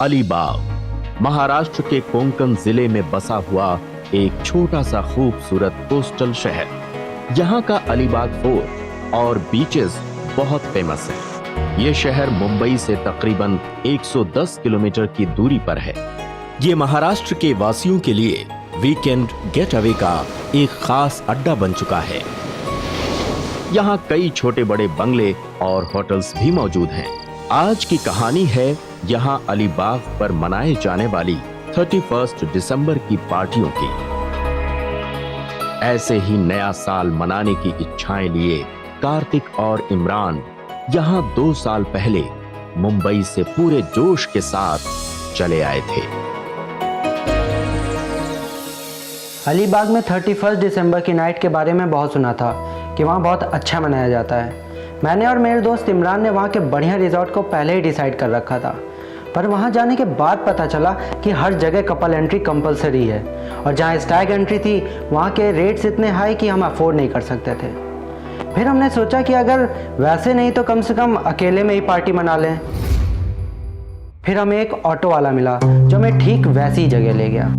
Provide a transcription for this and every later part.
अलीबाग महाराष्ट्र के कोंकण जिले में बसा हुआ एक छोटा सा खूबसूरत कोस्टल शहर। यहाँ का अलीबाग फोर्ट और बीचेस बहुत फेमस है। ये शहर मुंबई से तकरीबन 110 किलोमीटर की दूरी पर है। ये महाराष्ट्र के वासियों के लिए वीकेंड गेट अवे का एक खास अड्डा बन चुका है। यहाँ कई छोटे बड़े बंगले और होटल्स भी मौजूद हैं। आज की कहानी है यहाँ अलीबाग पर मनाए जाने वाली 31 दिसंबर की पार्टियों की। ऐसे ही नया साल मनाने की इच्छाएं लिए कार्तिक और इमरान यहाँ 2 साल पहले मुंबई से पूरे जोश के साथ चले आए थे। अलीबाग में 31 दिसंबर की नाइट के बारे में बहुत सुना था कि वहाँ बहुत अच्छा मनाया जाता है। मैंने और मेरे दोस्त इमरान ने वहाँ के बढ़िया रिजॉर्ट को पहले ही डिसाइड कर रखा था, पर वहाँ जाने के बाद पता चला कि हर जगह कपल एंट्री कंपलसरी है और जहाँ स्टैग एंट्री थी वहाँ के रेट्स इतने हाई कि हम अफोर्ड नहीं कर सकते थे। फिर हमने सोचा कि अगर वैसे नहीं तो कम से कम अकेले में ही पार्टी मना लें। फिर हमें एक ऑटो वाला मिला जो हमें ठीक वैसी जगह ले गया।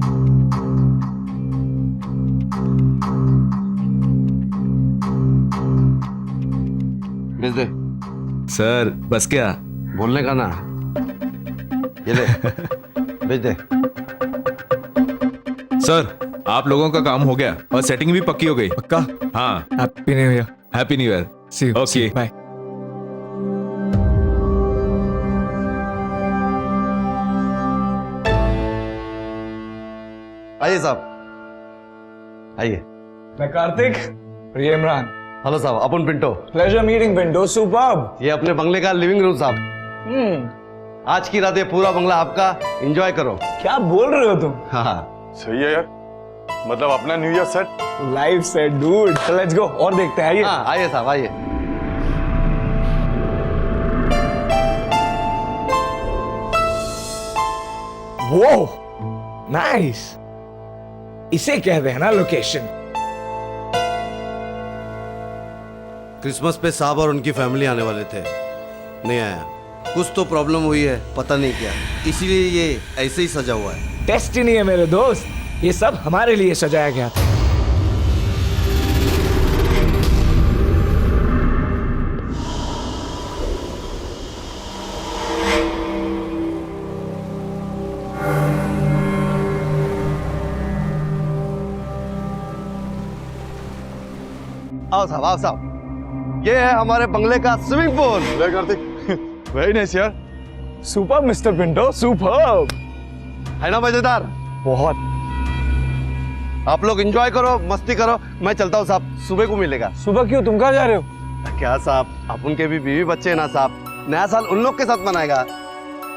भेज दे सर। बस क्या बोलने का ना, ये ले भेज दे। सर, आप लोगों का काम हो गया और सेटिंग भी पक्की हो गई। पक्का? हाँ। Happy new year. Happy new year. See you. Okay, bye. आइए साहब, आइए। मैं कार्तिक और ये इमरान। हेलो साहब, अपन Pinto. Pleasure meeting Pinto. Superb. ये अपने बंगले का लिविंग रूम साहब। आज की रात ये पूरा बंगला आपका, एंजॉय करो। क्या बोल रहे हो तुम? हाँ सही है यार, मतलब अपना new year set. Live set dude. Let's go और देखते हैं। आइए। हाँ, आइए साहब आइए। वो नाइस, इसे कहते हैं ना लोकेशन। क्रिसमस पे साहब और उनकी फैमिली आने वाले थे, नहीं आया। कुछ तो प्रॉब्लम हुई है, पता नहीं क्या, इसीलिए ये ऐसे ही सजा हुआ है। डेस्टिनी है मेरे दोस्त, ये सब हमारे लिए सजाया गया था। आओ साहब, आओ साहब। ये है हमारे बंगले का स्विमिंग पूल। ले कार्तिक, वेरी नाइस यार। Super mister Pinto, super. है ना मजेदार? बहुत। आप लोग एंजॉय करो, मस्ती करो, मैं चलता हूँ साहब, सुबह को मिलेगा। सुबह क्यों, तुम कहाँ जा रहे हो? क्या साहब, आप उनके भी बीवी बच्चे हैं ना साहब, नया साल उन लोग के साथ मनाएगा।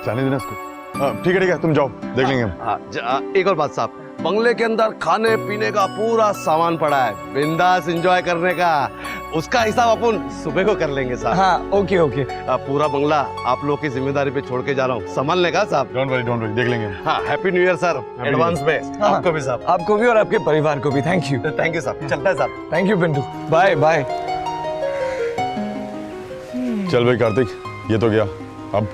जाने देना इसको। ठीक है, तुम जाओ, देख लेंगे हम। हाँ, एक और बात साहब, बंगले के अंदर खाने पीने का पूरा सामान पड़ा है, बिंदास एंजॉय करने का। उसका हिसाब अपन सुबह को कर लेंगे साहब। हाँ, ओके ओके। पूरा बंगला आप लोग की जिम्मेदारी पे छोड़ के जा रहा हूँ, संभालने का साहब। डोंट वरी, देख लेंगे। हाँ, happy new year sir, advance में। हाँ, आपको भी साहब। आपको भी और आपके परिवार को भी। Thank you. थैंक यू साहब, चलता है साहब। Thank you Pintu. Bye bye. चल भाई कार्तिक, ये तो गया। अब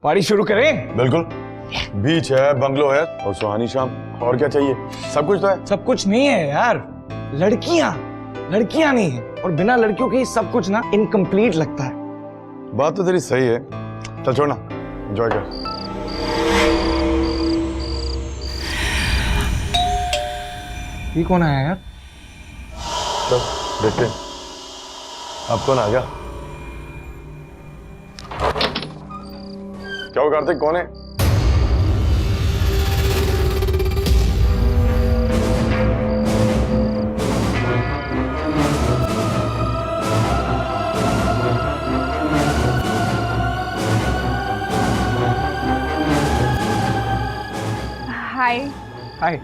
पार्टी शुरू करें? बिल्कुल। बीच है, बंगलो है और सुहानी शाम, और क्या चाहिए? सब कुछ तो है। सब कुछ नहीं है यार, लड़कियां नहीं है, और बिना लड़कियों के सब कुछ ना इनकम्प्लीट लगता है। बात तो तेरी सही है। चल छोड़ ना, एंजॉय कर। ये कौन आया यार? चल देखते हैं, अब कौन आ गया। क्या हो कार्तिक, कौन है? हाय। हाय।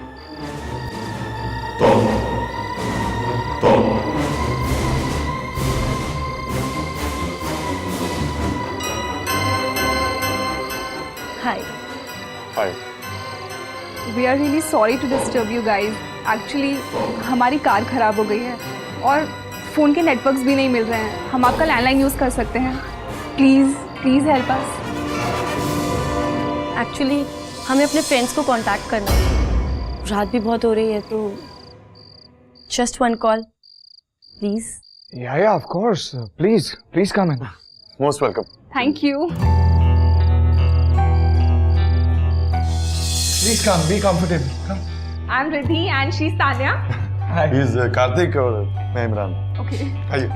तो hi. Hi. We are really sorry to disturb you guys. Actually हमारी कार ख़राब हो गई है और फ़ोन के नेटवर्क्स भी नहीं मिल रहे हैं। हम आपका लैंडलाइन यूज़ कर सकते हैं? Please help us. एक्चुअली हमें अपने फ्रेंड्स को कांटेक्ट करना है। रात भी बहुत हो रही है तो just one call please. Yeah, of course. Please come in. Most welcome. Thank you. Please come. Be comfortable. Come. I am Riddhi and she is Tanya. Hi. He's Karthik और मैं इमरान। ओके आइए।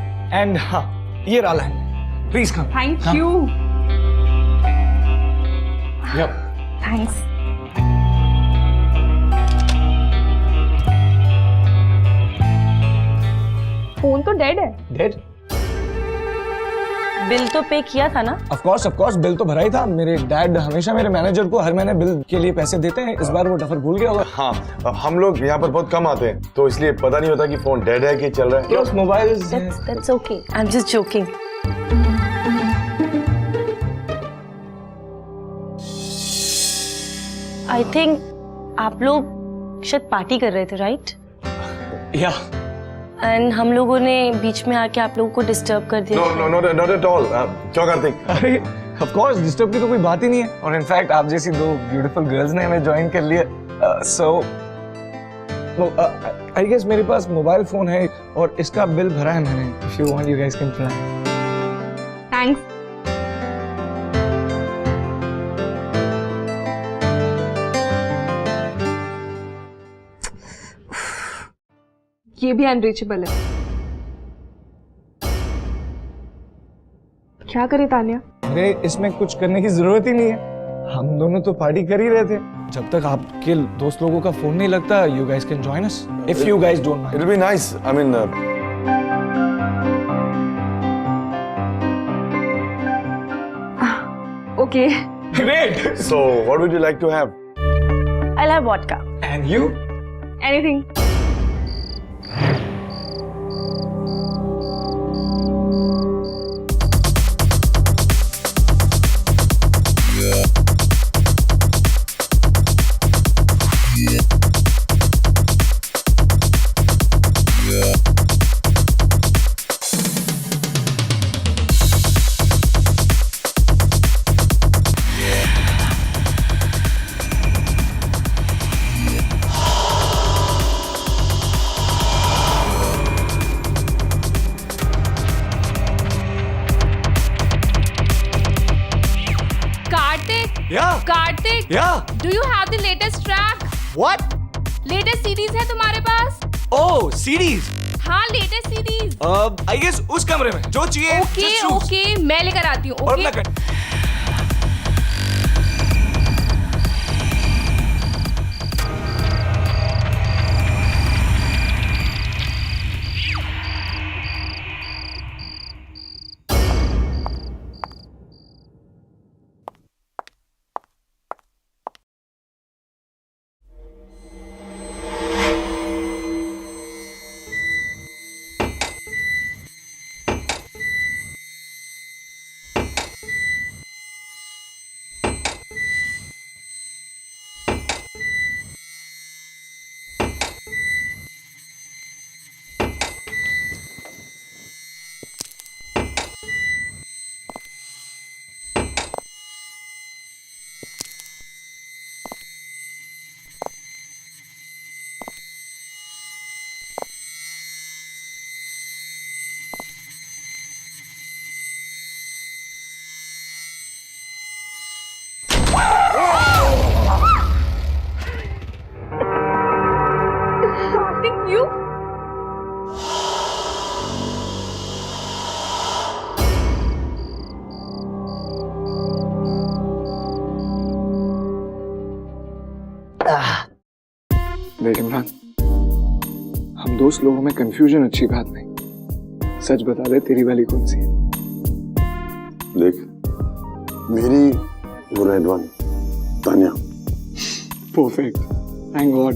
And हाँ, ये रहा land. Please come. Thank Come. You. Yep. Thanks. Phone तो dead है। Dead? Bill तो पे किया था ना? Of course. बिल तो भरा ही था। मेरे डैड हमेशा मेरे मैनेजर को हर महीने बिल के लिए पैसे देते हैं। इस बार वो डफर भूल गया होगा। हाँ, हम लोग यहाँ पर बहुत कम आते हैं, तो इसलिए पता नहीं होता कि फोन डेड है कि चल रहा है। Plus mobile That's okay. I'm just joking. I think आप लोग शायद पार्टी कर रहे थे, राइट? या एंड हम लोगों ने बीच में आके आप लोगों को डिस्टर्ब कर दिया। No, not at all. क्यों कार्तिक? अरे ऑफ कोर्स डिस्टर्ब की तो कोई बात ही नहीं है। और इनफैक्ट आप जैसी दो ब्यूटीफुल गर्ल्स ने हमें ज्वाइन कर लिया। सो आई गेस मेरे पास मोबाइल फोन है और इसका बिल भरा है मैंने। If you want you guys can try. Thanks. ये भी अनरीचेबल है। क्या करे तान्या? अरे इसमें कुछ करने की जरूरत ही नहीं है। हम दोनों तो पार्टी कर ही रहे थे। जब तक आपके दोस्त लोगों का फोन नहीं लगता, you guys can join us if you guys don't mind. It'll be nice. I mean, okay great. so what would you like to have? I'll have vodka. And you? Anything. या कार्तिक, या do you have the latest track? What? Latest series है तुम्हारे पास? ओह series. हाँ latest series. I guess उस कमरे में जो चाहिए। ओके मैं लेकर आती हूँ। और ओके ना कर। You? देख इमरान, हम दोस्त लोगों में कंफ्यूजन अच्छी बात नहीं। सच बता दे तेरी वाली कौन सी है? देख, मेरी वो red one, Tanya. Perfect, thank God.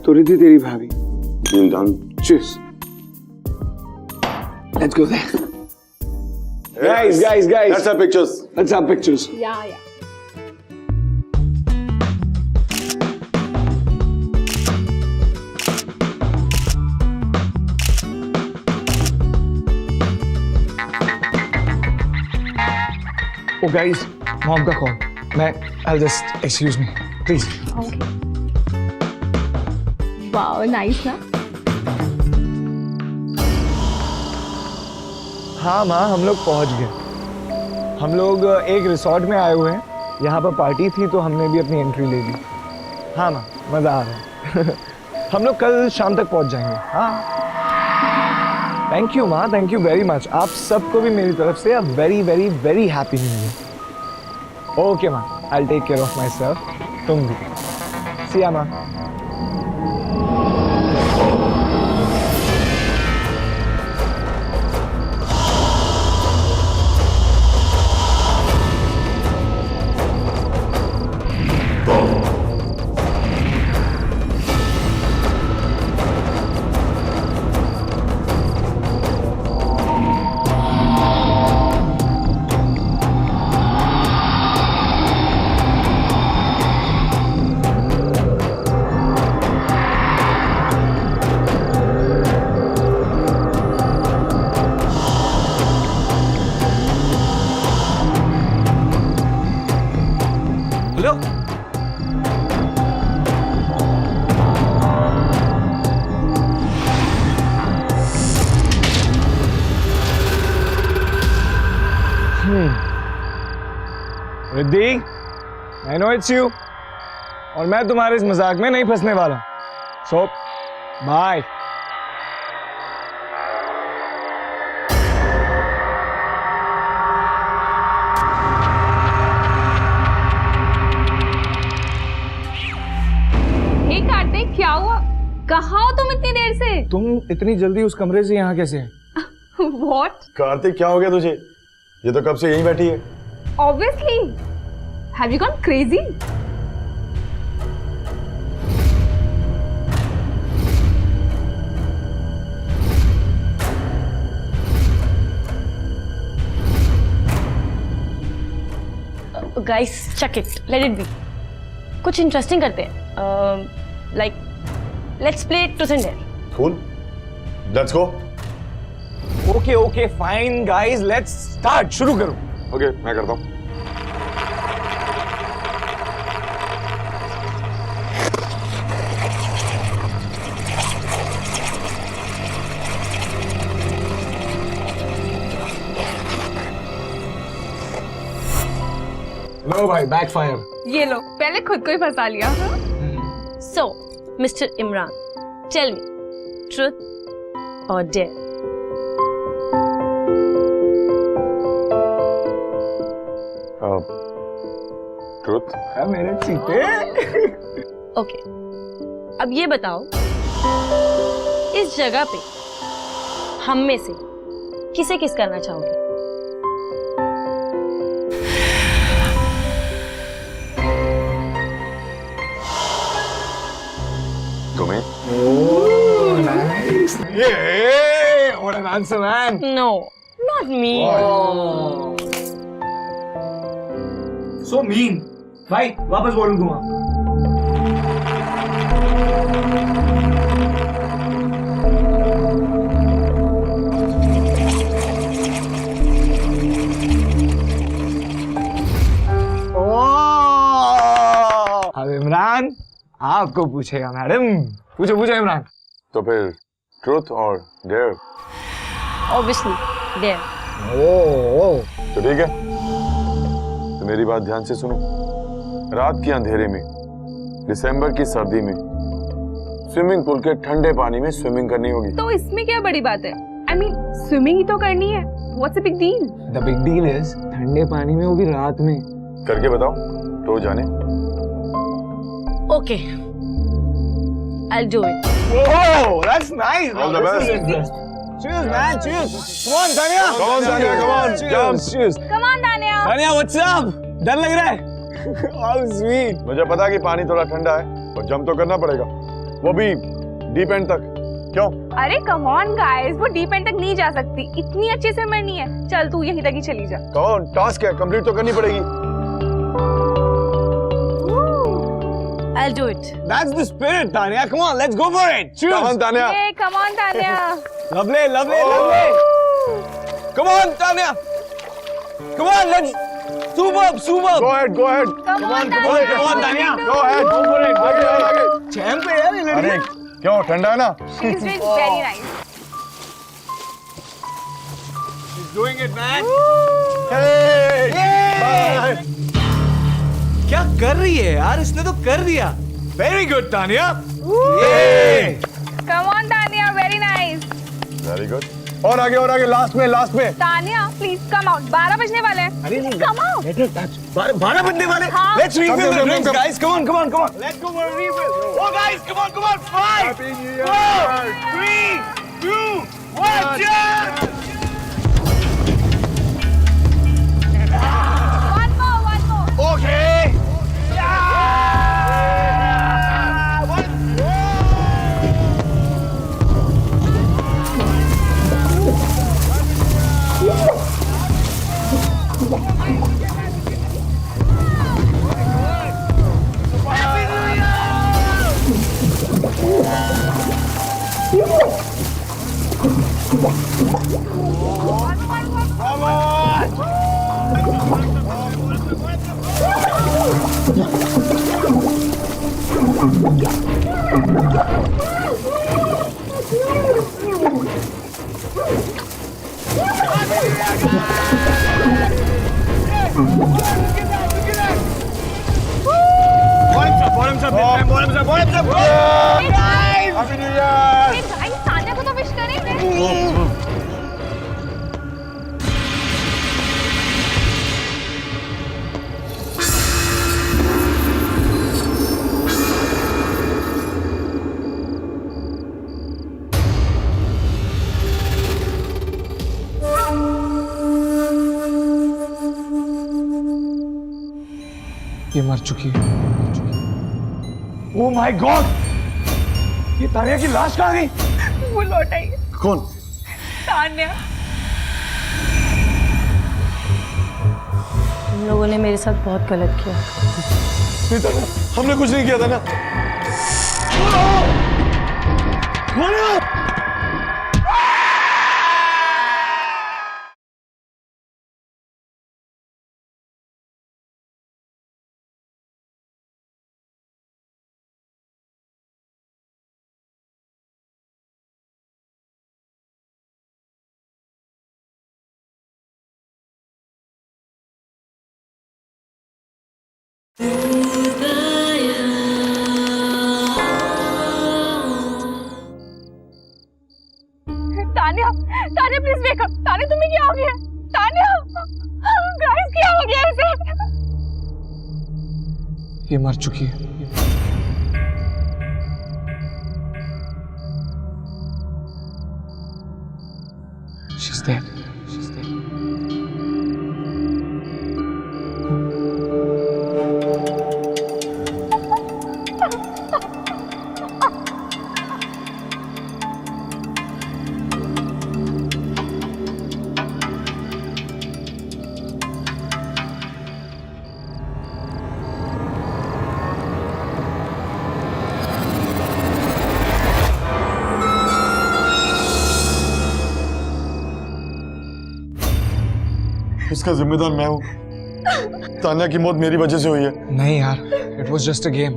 तो रिद्धि तेरी भाभी। Deal done. Cheers. Let's go there. Guys. That's our pictures. Let's have pictures. Yeah. Oh guys, mom का कॉल. मैं I'll just excuse me, please. Wow nice ना. हाँ माँ, हम लोग पहुंच गए. हम लोग एक रिसॉर्ट में आए हुए हैं. यहाँ पर पार्टी थी तो हमने भी अपनी एंट्री ले ली. हाँ माँ, मजा आ रहा है. हम लोग कल शाम तक पहुंच जाएंगे. हाँ. थैंक यू माँ, थैंक यू वेरी मच. आप सबको भी मेरी तरफ से very very very happy new year. Okay माँ, I take care of myself. तुम भी. सी या माँ. Hello. Riddhi, I know it's you. और मैं तुम्हारे इस मजाक में नहीं फंसने वाला. So, bye. हे कार्तिक, क्या हुआ? कहाँ हो तुम इतनी देर से? तुम इतनी जल्दी उस कमरे से यहाँ कैसे? What? कार्तिक क्या हो गया तुझे? ये तो कब से यहीं बैठी है. Obviously. Have you gone crazy? Guys check it, let it be. कुछ इंटरेस्टिंग करते हैं. Like let's play truth and dare. Cool. Let's go. Okay okay fine guys, let's start. शुरू करो. ओके, मैं करता हूँ. लो भाई, बैकफायर. ये लो, पहले खुद को ही फंसा लिया. So mister Imran, tell me, truth और डेयर? ट्रुथ. है मेरे चीते. ओके, अब ये बताओ, इस जगह पे हम में से किसे किस करना चाहोगे? तुम्हें. Oh, nice. Yeah, what an answer, man. No, not me. So mean. भाई, वापस बोल दूंगा. अब इमरान आपको पूछेगा मैडम. पूछो पूछो इमरान. तो फिर ट्रुथ और डेयर. Obviously dare. ओह, तो ठीक है, तो मेरी बात ध्यान से सुनो. रात के अंधेरे में, दिसंबर की सर्दी में, स्विमिंग पूल के ठंडे पानी में स्विमिंग करनी होगी. तो इसमें क्या बड़ी बात है? I mean, स्विमिंग ही तो करनी है. What's the big deal? the big deal is ठंडे पानी में, वो भी रात में. करके बताओ तो जाने. Okay, I'll do it. Oh, that's nice. All the best. Cheers, man. Cheers. Come on, Tanya. Come on, Tanya. Come on. Cheers. Cheers. Come on, Tanya. Tanya, what's up? डर लग रहा है? How sweet. मुझे पता है कि पानी थोड़ा ठंडा है, और जंप तो करना पड़ेगा, वो भी डीप एंड तक. क्यों? अरे कम ऑन गाइस, वो डीप एंड तक नहीं जा सकती. इतनी अच्छी स्विमर नहीं है. चल तू यहीं तक ही चली जा. कौन? टास्क है, कंप्लीट तो करनी पड़ेगी. I'll do it. That's the spirit, Tanya. Come on, let's go for it. Cheers. Come on, Tanya. Hey, come on, Tanya. Lovely, lovely, lovely. Come on, Tanya. Come on, let's Go ahead, go ahead. Come on, Come on, Tanya. Go ahead, go for it. आगे, आगे. Champ है यार ये लड़की। अरे क्यों ठंडा है ना? She's doing very nice. She's doing it, man. Hey! Bye. क्या कर रही है यार, इसने तो कर दिया। Very good, Tanya. Come on, Tanya, very nice. Very good. और आगे, लास्ट में। Tanya, please come out. 12 बजने वाले हैं. अरे नहीं, Come out. 12 बजने वाले। हाँ. Let's refill Come, the come, drinks, come. guys. Come on. Let's go for a refill. Oh, guys, come on. 5, Happy New Year. 4, 3, 2, 1, cheers! One more. Okay. Bottoms up. Happy New Year. Hey guys, Tanya को तो wish करेंगे. ये मर चुकी है। Oh my God! ये तानिया की लाश कहाँ गई? वो लौट आई. कौन? तान्या. तुम लोगों ने मेरे साथ बहुत गलत किया। नहीं तानिया, हमने कुछ नहीं किया था ना। Tanya please wake up. Tanya तुम्हें क्या हो गया? तान्या गाइस क्या हो गया इसे? ये मर चुकी है। She's dead. इसका जिम्मेदार मैं हूँ। तान्या की मौत मेरी वजह से हुई है। नहीं यार, it was just a game.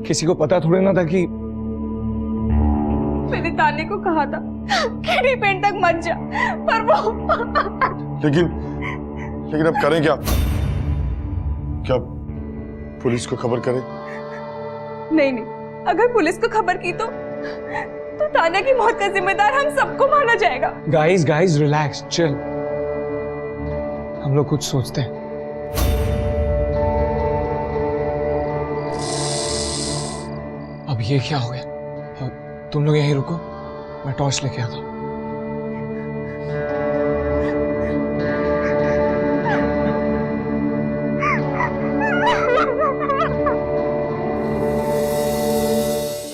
किसी को पता थोड़ी ना था कि मैंने तान्या को कहा था कि डिपेंड तक मत जा, पर वो लेकिन अब करें क्या? क्या पुलिस को खबर करें? नहीं, अगर पुलिस को खबर की तो तान्या की मौत का जिम्मेदार हम सबको माना जाएगा. Guys relax, chill. हम लोग कुछ सोचते हैं। अब ये क्या हो गया? तुम लोग यहीं रुको, मैं टॉर्च लेके आता हूं।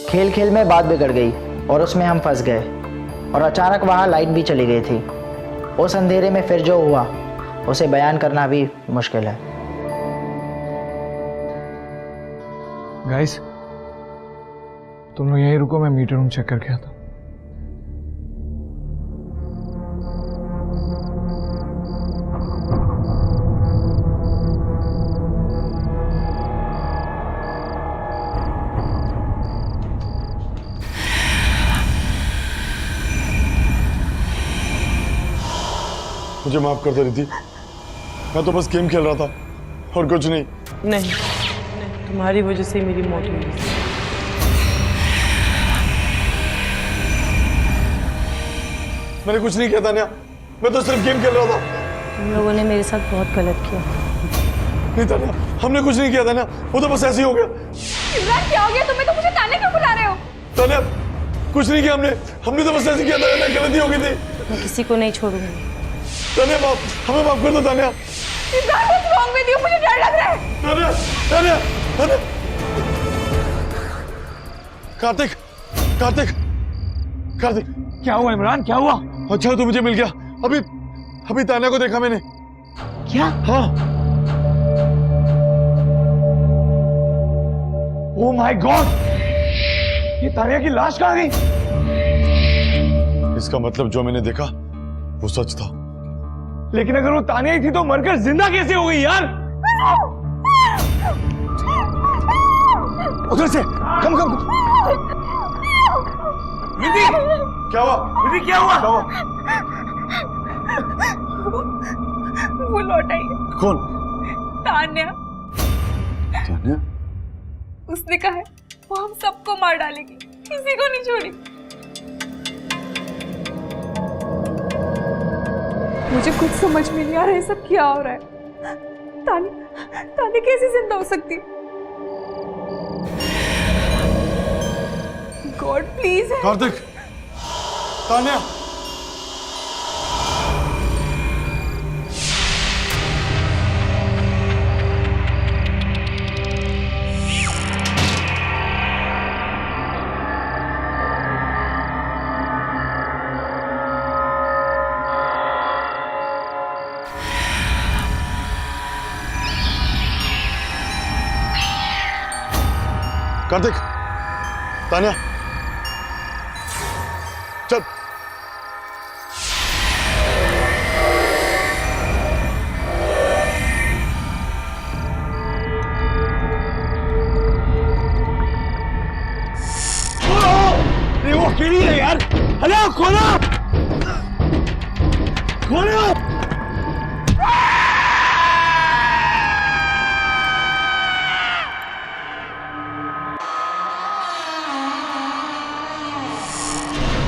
खेल खेल में बात बिगड़ गई और उसमें हम फंस गए और अचानक वहाँ लाइट भी चली गई थी। उस अंधेरे में फिर जो हुआ उसे बयान करना भी मुश्किल है। गाइस, तुम लोग यहीं रुको, मैं मीटर रूम चेक करके आता हूं। मुझे माफ कर दे रिद्धि, मैं तो बस गेम खेल रहा था और कुछ नहीं। नहीं, तुम्हारी वजह से मेरी मौत हुई। मैंने कुछ नहीं किया तान्या, मैं तो सिर्फ गेम खेल रहा था। तुम लोगों ने मेरे साथ बहुत गलत किया। नहीं तान्या, हमने कुछ नहीं किया तान्या, वो तो बस ऐसे ही हो गया। इमरान क्या हो गया तुम्हें? तो मुझे ताने क्यों बुला रहे हो? तान्या कुछ नहीं किया हमने तो बस ऐसे किया था, गलती हो गई थी। मैं किसी को नहीं छोड़ूंगी। तान्या हमें माफ कर दो Tanya. Imran what's wrong with you? मुझे डर लग रहा है। तान्या तान्या तान्या। कार्तिक कार्तिक कार्तिक, क्या हुआ इमरान, क्या हुआ? अच्छा तो मुझे मिल गया। अभी तान्या को देखा मैंने। क्या? हाँ। ओह माय गॉड, ये तान्या की लाश कहाँ गई? इसका मतलब जो मैंने देखा वो सच था। लेकिन अगर वो तान्या ही थी तो मरकर जिंदा कैसे हो गई यार? उधर से कम। रिद्धि क्या हुआ? रिद्धि क्या हुआ? वो लौट आई। कौन? तान्या। तान्या? उसने कहा है वो हम सबको मार डालेगी, किसी को नहीं छोड़ी। मुझे कुछ समझ में नहीं आ रहा है सब क्या हो रहा है। तान्या कैसे जिंदा हो सकती? God please. कार्तिक, तान्या। कार्तिक, तान्या चल। वो अकेली है यार। हेलो, खोलो खोलो।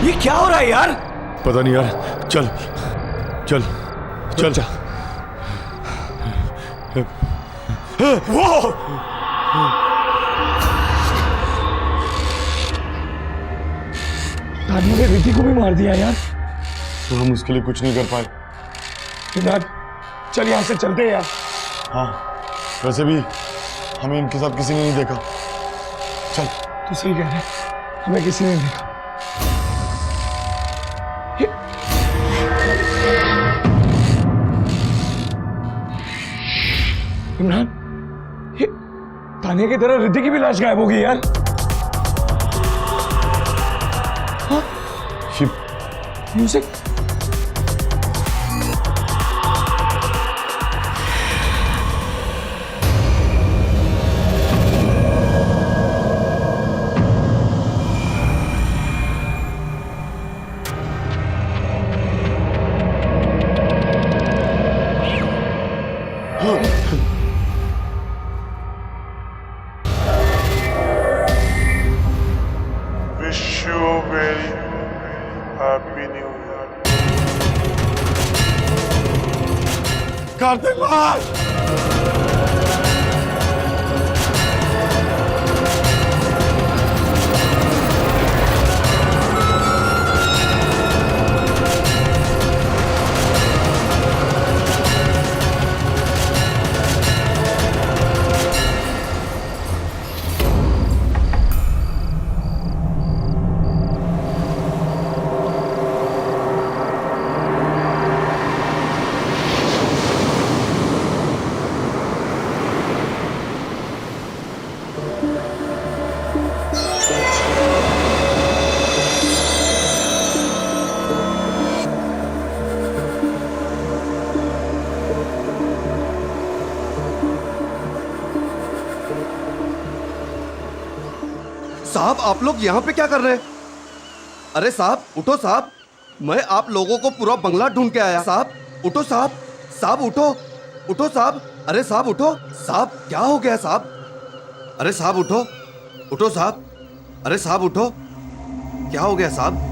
ये क्या हो रहा है यार? पता नहीं यार, चल चल चल चल। वो तान्या ने रिद्धि को भी मार दिया यार। तो हम उसके लिए कुछ नहीं कर पाए। इमरान चल यहाँ से चलते हैं यार। हाँ वैसे भी हमें इनके साथ किसी ने नहीं देखा। चल। तू सही कह रहा है, हमें किसी ने नहीं देखा। इमरान, ये तान्या की तरह रिद्धि की भी लाश गायब हो गई यार। हाँ? म्यूजिक। कार्तिक भाई, साहब आप लोग यहाँ पे क्या कर रहे हैं? अरे साहब उठो साहब, मैं आप लोगों को पूरा बंगला ढूंढ के आया। साहब उठो साहब, साहब उठो, उठो साहब, अरे साहब उठो, साहब क्या हो गया साहब, अरे साहब उठो, उठो साहब, अरे साहब उठो, क्या हो गया साहब?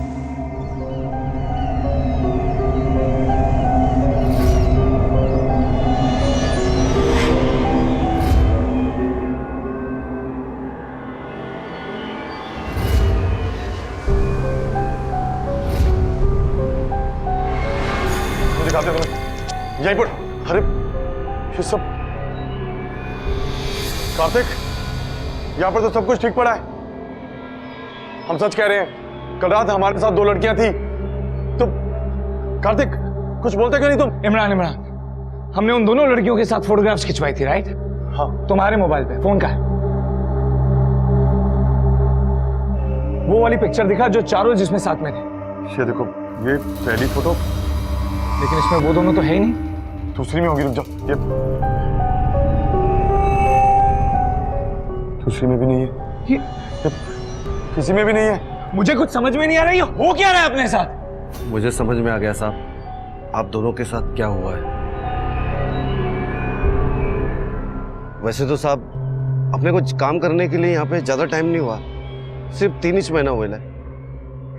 दिखाते हो यहीं पर। अरे ये सब कार्तिक, यहाँ पर तो सब कुछ ठीक पड़ा है। हम सच कह रहे हैं, कल रात हमारे साथ 2 लड़कियां थी। तो कार्तिक कुछ बोलते क्यों नहीं तुम? इमरान, हमने उन दोनों लड़कियों के साथ फोटोग्राफ्स खिंचवाई थी, राइट? हाँ। तुम्हारे मोबाइल पे फोन का है वो वाली पिक्चर दिखा जो चारों जिसमें साथ में थे। ये देखो, ये पहली फोटो, लेकिन इसमें वो दोनों तो है ही नहीं। दूसरी में होगी, रुक जाओ, ये दूसरी में भी नहीं है, ये किसी में भी नहीं है। मुझे कुछ समझ में नहीं आ रहा, ये हो क्या रहा है अपने साथ? मुझे समझ में आ गया साहब, आप दोनों के साथ क्या हुआ है। वैसे तो साहब अपने को काम करने के लिए यहाँ पे ज्यादा टाइम नहीं हुआ, सिर्फ 3 महीना हुआ है।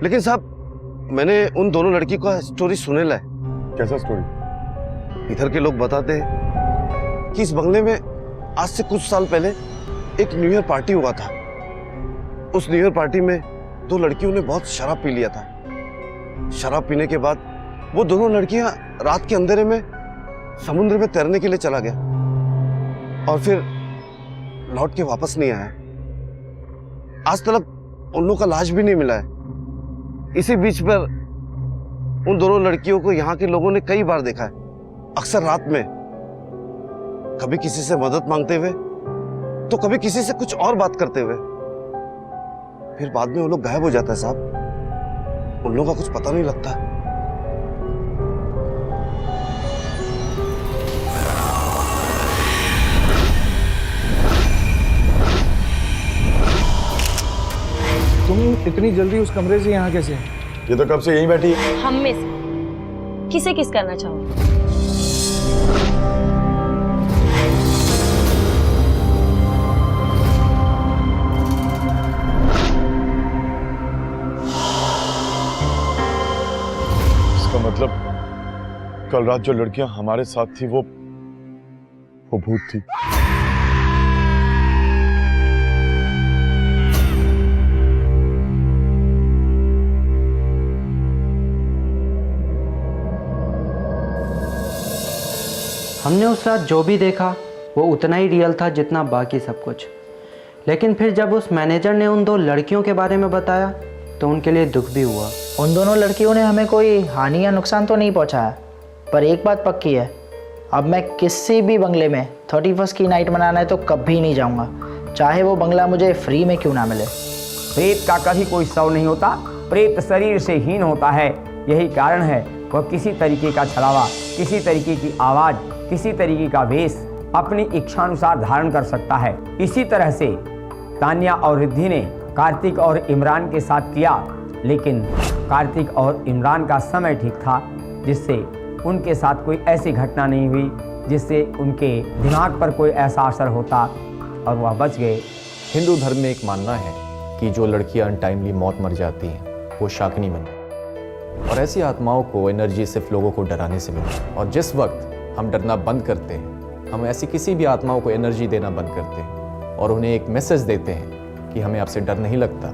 लेकिन साहब मैंने उन दोनों लड़की का स्टोरी सुने ला है। कैसा स्टोरी? इधर के लोग बताते हैं कि इस बंगले में आज से कुछ साल पहले एक न्यू ईयर पार्टी हुआ था। उस न्यू ईयर पार्टी में 2 लड़कियों ने बहुत शराब पी लिया था। शराब पीने के बाद वो दोनों लड़कियां रात के अंधेरे में समुद्र में तैरने के लिए चला गया और फिर लौट के वापस नहीं आया। आज तक उन लोगों का लाश भी नहीं मिला है। इसी बीच पर उन दोनों लड़कियों को यहाँ के लोगों ने कई बार देखा है, अक्सर रात में, कभी किसी से मदद मांगते हुए तो कभी किसी से कुछ और बात करते हुए। फिर बाद में वो लोग गायब हो जाता है साहब, उन लोगों का कुछ पता नहीं लगता। तुम इतनी जल्दी उस कमरे से यहाँ कैसे? ये तो कब से यहीं बैठी है। हम में से किसे किस करना चाहोगे? इसका मतलब कल रात जो लड़कियां हमारे साथ थी वो भूत थी। हमने उस रात जो भी देखा वो उतना ही रियल था जितना बाकी सब कुछ। लेकिन फिर जब उस मैनेजर ने उन 2 लड़कियों के बारे में बताया तो उनके लिए दुख भी हुआ। उन दोनों लड़कियों ने हमें कोई हानि या नुकसान तो नहीं पहुंचाया, पर एक बात पक्की है, अब मैं किसी भी बंगले में 31st की नाइट मनाना है तो कभी नहीं जाऊंगा, चाहे वो बंगला मुझे फ्री में क्यों ना मिले। प्रेत का कभी कोई शव नहीं होता, प्रेत शरीर से हीन होता है। यही कारण है वह किसी तरीके का छलावा, किसी तरीके की आवाज़, किसी तरीके का वेश अपनी इच्छानुसार धारण कर सकता है। इसी तरह से तान्या और रिद्धि ने कार्तिक और इमरान के साथ किया, लेकिन कार्तिक और इमरान का समय ठीक था जिससे उनके साथ कोई ऐसी घटना नहीं हुई जिससे उनके दिमाग पर कोई ऐसा असर होता और वह बच गए। हिंदू धर्म में एक मानना है कि जो लड़कियां अनटाइमली मौत मर जाती हैं वो शाकिनी बनती हैं, और ऐसी आत्माओं को एनर्जी सिर्फ लोगों को डराने से मिलती है। और जिस वक्त हम डरना बंद करते हैं, हम ऐसी किसी भी आत्माओं को एनर्जी देना बंद करते हैं और उन्हें एक मैसेज देते हैं कि हमें आपसे डर नहीं लगता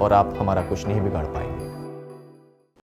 और आप हमारा कुछ नहीं बिगाड़ पाएंगे।